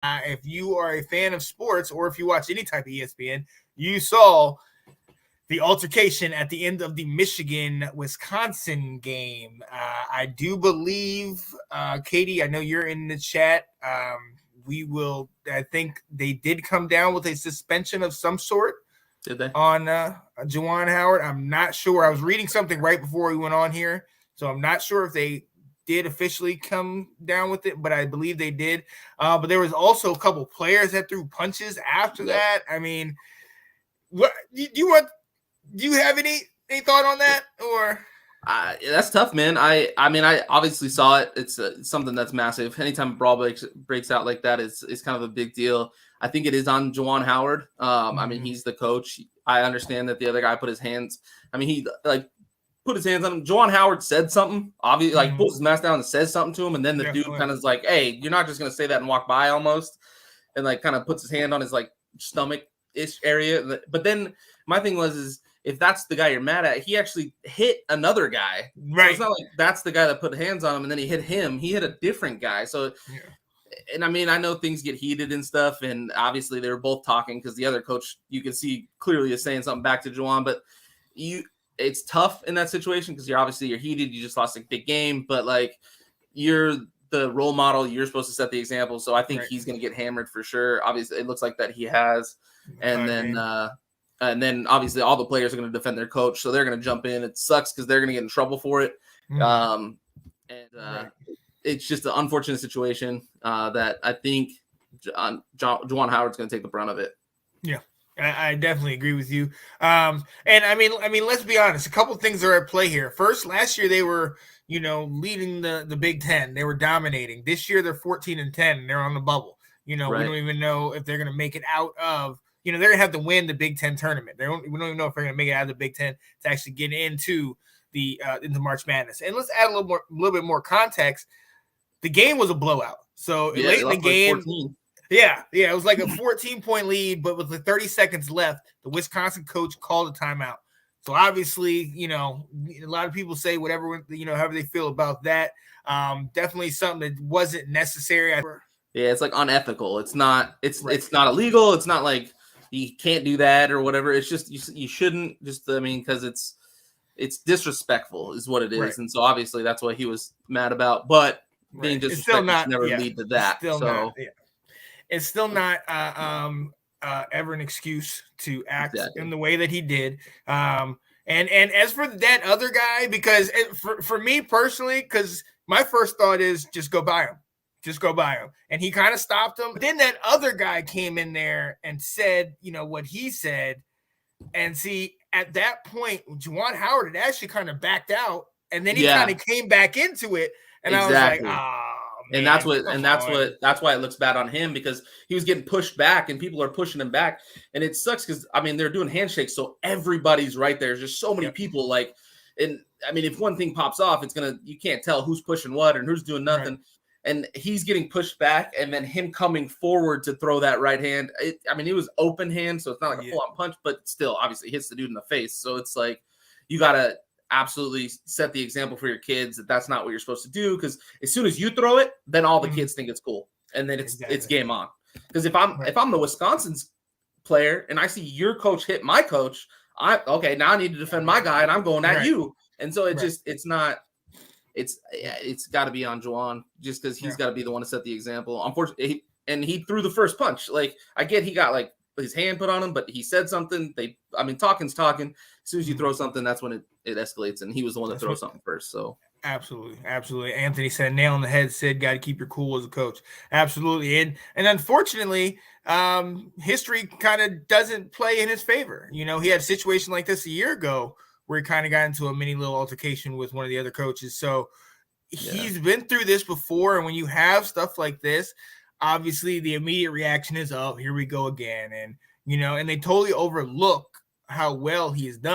If you are a fan of sports or if you watch any type of ESPN, you saw the altercation at the end of the Michigan-Wisconsin game. I do believe, Katie, I know you're in the chat. I think they did come down with a suspension of some sort. Did they? On Juwan Howard. I'm not sure. I was reading something right before we went on here, so I'm not sure if they did officially come down with it, but I believe they did. But there was also a couple players that threw punches after that. I mean, what do you have any thought on that? Or that's tough, man. I mean, I obviously saw it. It's something that's massive. Anytime a brawl breaks out like that, it's kind of a big deal. I think it is on Juwan Howard. I mean, he's the coach. I understand that the other guy put his hands. I mean, he put his hands on him. Juwan Howard said something, obviously, pulls his mask down and says something to him, and then the dude kind of is like, "Hey, you're not just gonna say that and walk by," almost, and kind of puts his hand on his stomach-ish area. But then my thing is, if that's the guy you're mad at, he actually hit another guy. Right. So it's not like that's the guy that put hands on him and then he hit him. He hit a different guy. So, and I mean, I know things get heated and stuff, and obviously they were both talking because the other coach, you can see clearly is saying something back to Juwan, but it's tough in that situation because you're heated. You just lost a big game, but you're the role model. You're supposed to set the example. So I think he's going to get hammered for sure. Obviously, it looks like that he has. And then obviously all the players are going to defend their coach. So they're going to jump in. It sucks because they're going to get in trouble for it. It's just an unfortunate situation that I think Juwan Howard's going to take the brunt of it. Yeah. I definitely agree with you. And I mean, let's be honest. A couple of things are at play here. First, last year they were, leading the Big Ten. They were dominating. This year they're 14-10. And they're on the bubble. We don't even know if they're going to make it out of. They're going to have to win the Big Ten tournament. We don't even know if they're going to make it out of the Big Ten to actually get into into March Madness. And let's add a little bit more context. The game was a blowout. So late in the game. Yeah, it was like a 14-point lead, but with 30 seconds left, the Wisconsin coach called a timeout. So obviously, a lot of people say whatever, however they feel about that. Definitely something that wasn't necessary. Yeah, it's unethical. It's not. It's not illegal. It's not like you can't do that or whatever. It's just you shouldn't. Because it's disrespectful is what it is, right. And so obviously that's what he was mad about. But being disrespectful never lead to that. It's still not ever an excuse to act in the way that he did. And as for that other guy, because for me personally, because my first thought is just go by him. Just go by him. And he kind of stopped him. Then that other guy came in there and said, what he said. And see, at that point, Juwan Howard had actually kind of backed out. And then he kind of came back into it. And I was like, man, that's why it looks bad on him, because he was getting pushed back and people are pushing him back. And it sucks because, they're doing handshakes. So everybody's right there. There's just so many people if one thing pops off, you can't tell who's pushing what and who's doing nothing. Right. And he's getting pushed back, and then him coming forward to throw that right hand. It was open hand, so it's not like a full-on punch, but still, obviously, hits the dude in the face. So it's you got to absolutely set the example for your kids that that's not what you're supposed to do, because as soon as you throw it, then all the kids think it's cool, and then it's game on. Because if I'm the Wisconsin's player and I see your coach hit my coach, now I need to defend my guy, and I'm going at you. And so it's not. It's got to be on Juwan, just because he's got to be the one to set the example. Unfortunately, he threw the first punch. I get he got his hand put on him, but he said something. Talking's talking. As soon as you throw something, that's when it escalates, and he was the one to throw something first. So absolutely. Anthony said, nail on the head. Sid, got to keep your cool as a coach. Absolutely, and unfortunately, history kind of doesn't play in his favor. He had a situation like this a year ago, where he kind of got into a mini little altercation with one of the other coaches. So he's been through this before. And when you have stuff like this, obviously the immediate reaction is, oh, here we go again. And, and they totally overlook how well he's done.